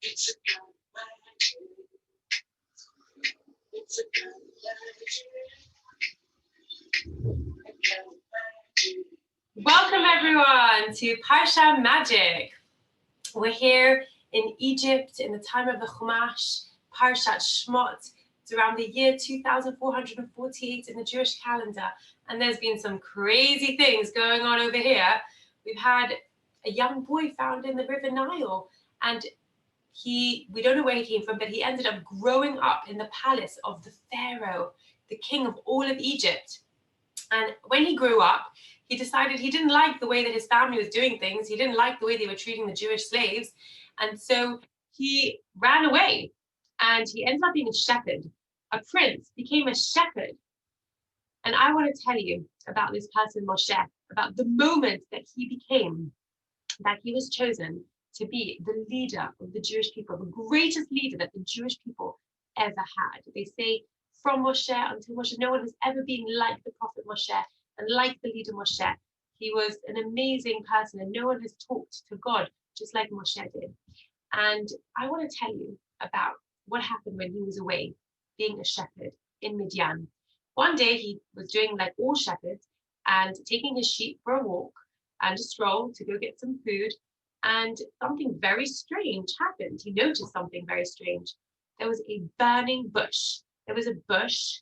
It's a kind of magic. It's a kind of magic. Welcome everyone to Parsha Magic. We're here in Egypt in the time of the Chumash, Parshat Shemot. It's around the year 2448 in the Jewish calendar, and there's been some crazy things going on over here. We've had a young boy found in the River Nile, and we don't know where he came from, but he ended up growing up in the palace of the Pharaoh, the king of all of Egypt. And when he grew up, he decided he didn't like the way that his family was doing things. He didn't like the way they were treating the Jewish slaves. And so he ran away, and he ended up being a shepherd. A prince became a shepherd. And I want to tell you about this person, Moshe, about the moment that he was chosen to be the leader of the Jewish people, the greatest leader that the Jewish people ever had. They say from Moshe until Moshe, no one has ever been like the prophet Moshe and like the leader Moshe. He was an amazing person, and no one has talked to God just like Moshe did. And I want to tell you about what happened when he was away being a shepherd in Midian. One day he was doing like all shepherds and taking his sheep for a walk and a stroll to go get some food. And something very strange happened. He noticed something very strange. There was a burning bush. There was a bush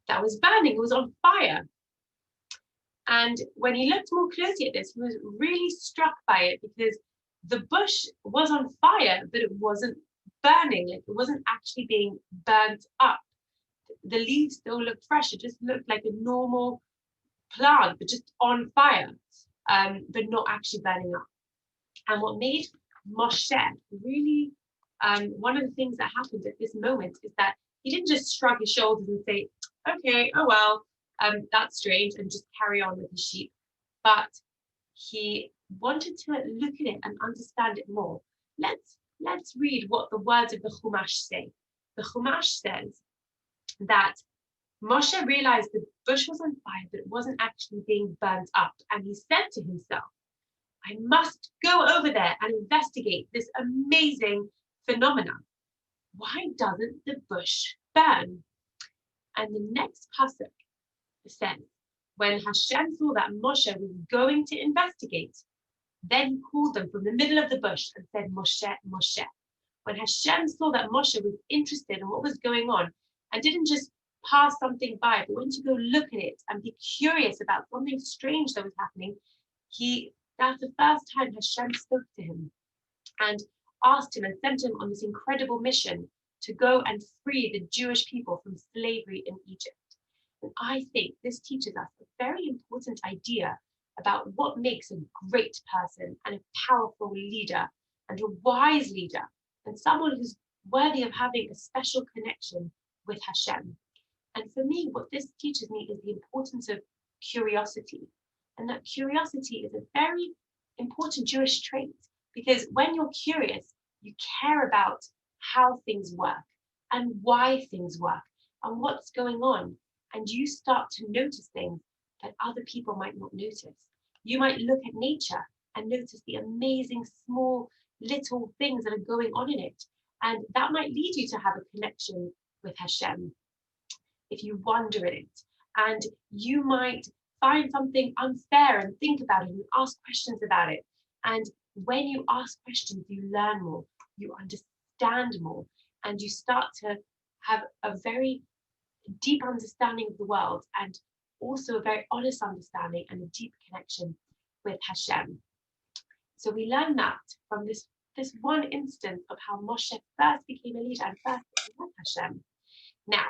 that was burning. It was on fire. And when he looked more closely at this, he was really struck by it, because the bush was on fire, but it wasn't burning. Like, it wasn't actually being burnt up. The leaves still looked fresh. It just looked like a normal plant, but just on fire, but not actually burning up. And what made Moshe really, one of the things that happened at this moment is that he didn't just shrug his shoulders and say, okay, oh well, that's strange, and just carry on with his sheep. But he wanted to look at it and understand it more. Let's read what the words of the Chumash say. The Chumash says that Moshe realized the bush was on fire, but it wasn't actually being burnt up. And he said to himself, I must go over there and investigate this amazing phenomenon. Why doesn't the bush burn? And the next pasuk says, when Hashem saw that Moshe was going to investigate, then he called them from the middle of the bush and said, Moshe, Moshe. When Hashem saw that Moshe was interested in what was going on and didn't just pass something by, but went to go look at it and be curious about something strange that was happening, that's the first time Hashem spoke to him and asked him and sent him on this incredible mission to go and free the Jewish people from slavery in Egypt. And I think this teaches us a very important idea about what makes a great person and a powerful leader and a wise leader and someone who's worthy of having a special connection with Hashem. And for me, what this teaches me is the importance of curiosity. And that curiosity is a very important Jewish trait, because when you're curious, you care about how things work and why things work and what's going on. And you start to notice things that other people might not notice. You might look at nature and notice the amazing small little things that are going on in it. And that might lead you to have a connection with Hashem if you wonder at it. And you might find something unfair and think about it and ask questions about it. And when you ask questions, you learn more, you understand more, and you start to have a very deep understanding of the world, and also a very honest understanding and a deep connection with Hashem. So we learn that from this one instance of how Moshe first became a leader and first met Hashem. Now,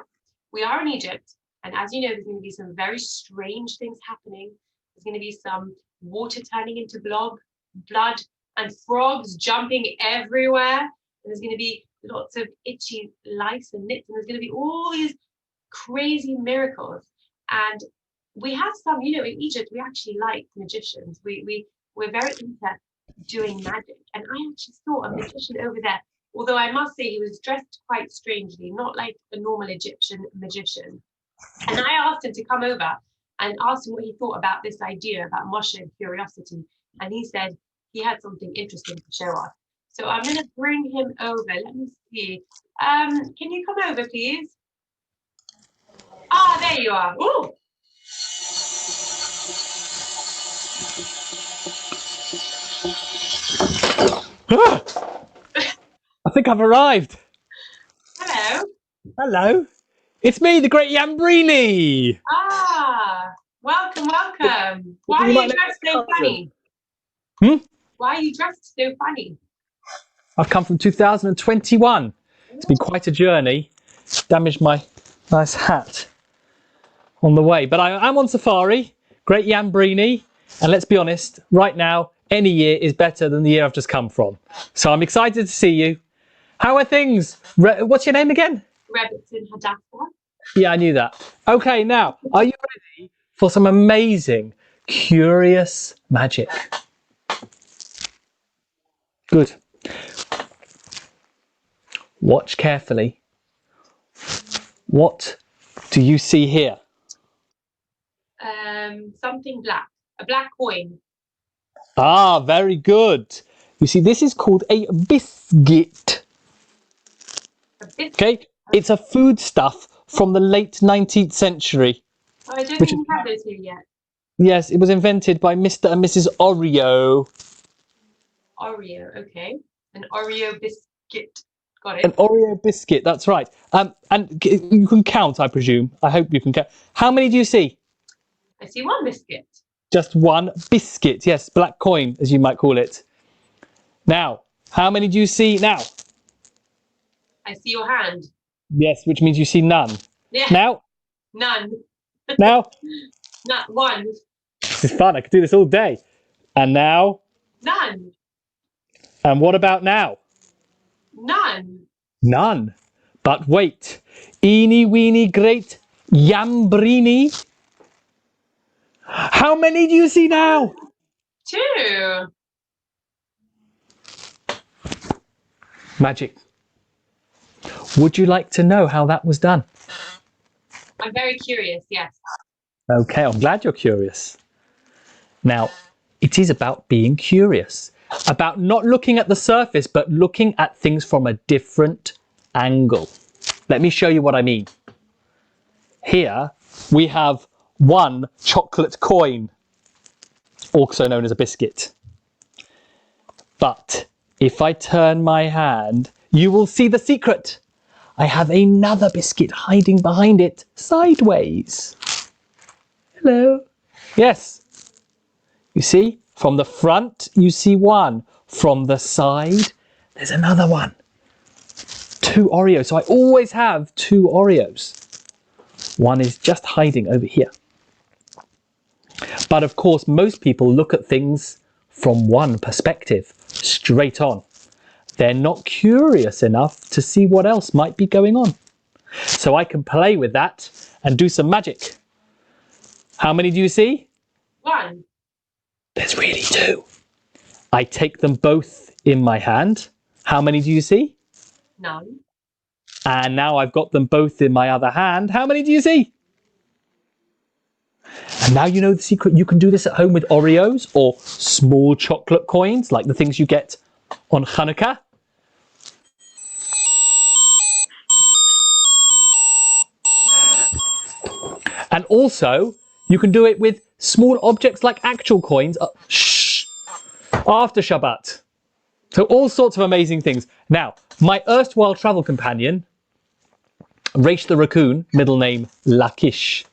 we are in Egypt, and as you know, there's going to be some very strange things happening. There's going to be some water turning into blood, and frogs jumping everywhere. And there's going to be lots of itchy lice and nits, and there's going to be all these crazy miracles. And we have some, in Egypt, we actually like magicians. We're very into doing magic. And I actually saw a magician over there, although I must say he was dressed quite strangely, not like a normal Egyptian magician. And I asked him to come over and asked him what he thought about this idea about Moshe and curiosity. And he said he had something interesting to show us. So I'm going to bring him over. Let me see. Can you come over, please? Ah, there you are. Ooh. I think I've arrived. Hello. Hello. It's me, the Great Yambrini. Ah, welcome. Why are You might you know dressed my so cousin. funny? Why are you dressed so funny? I've come from 2021. It's been quite a journey. Damaged my nice hat on the way. But I am on safari, Great Yambrini. And let's be honest, right now, any year is better than the year I've just come from. So I'm excited to see you. How are things? What's your name again? Rebbetzin, Hadassah. Yeah, I knew that. Okay, now, are you ready for some amazing, curious magic? Good. Watch carefully. What do you see here? Something black. A black coin. Ah, very good. You see, this is called a biscuit. A biscuit. Okay, it's a foodstuff from the late 19th century. Oh, I don't Which think we have those here yet. Yes, it was invented by Mr. and Mrs. Oreo. Oreo, okay. An Oreo biscuit. Got An it. Oreo biscuit, that's right. And you can count, I presume. I hope you can count. How many do you see? I see one biscuit. Just one biscuit, yes, black coin, as you might call it. Now, how many do you see now? I see your hand. Yes, which means you see none. Yeah. Now? None. Now? Not one. This is fun, I could do this all day. And now? None. And what about now? None. None. But wait. Eeny, weeny, great Yambrini. How many do you see now? 2. Magic. Would you like to know how that was done? I'm very curious, yes. Okay, I'm glad you're curious. Now, it is about being curious, about not looking at the surface, but looking at things from a different angle. Let me show you what I mean. Here we have one chocolate coin, also known as a biscuit. But if I turn my hand, you will see the secret. I have another biscuit hiding behind it, sideways. Hello. Yes. You see, from the front, you see one. From the side, there's another one. 2 Oreos. So I always have 2 Oreos. One is just hiding over here. But of course, most people look at things from one perspective, straight on. They're not curious enough to see what else might be going on. So I can play with that and do some magic. How many do you see? 1. There's really 2. I take them both in my hand. How many do you see? None. And now I've got them both in my other hand. How many do you see? And now you know the secret. You can do this at home with Oreos or small chocolate coins, like the things you get on Hanukkah. And also, you can do it with small objects like actual coins after Shabbat. So all sorts of amazing things. Now, my erstwhile travel companion, Raish the raccoon, middle name Lakish.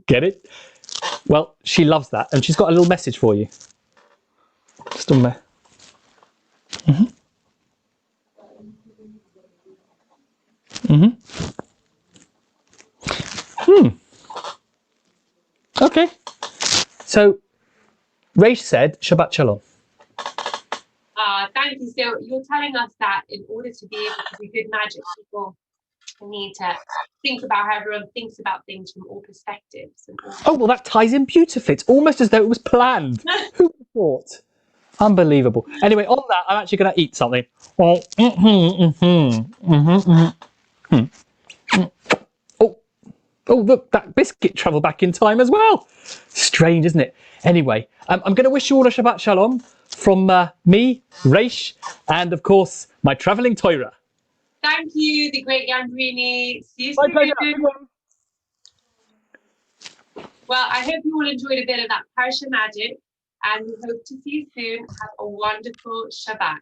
Get it? Well, she loves that, and she's got a little message for you. Just on there. Okay. So, Raish said, Shabbat Shalom. Thank you. So you're telling us that in order to be able to do good magic, people need to think about how everyone thinks about things from all perspectives. Oh, well, that ties in beautifully. It's almost as though it was planned. Who would have thought? Unbelievable. Anyway, on that, I'm actually going to eat something. Oh, Oh, look, that biscuit travelled back in time as well. Strange, isn't it? Anyway, I'm going to wish you all a Shabbat Shalom from me, Reish, and of course, my travelling Torah. Thank you, the great Yandrini. See you My soon. pleasure. Good one. Well, I hope you all enjoyed a bit of that Parsha magic, and we hope to see you soon. Have a wonderful Shabbat.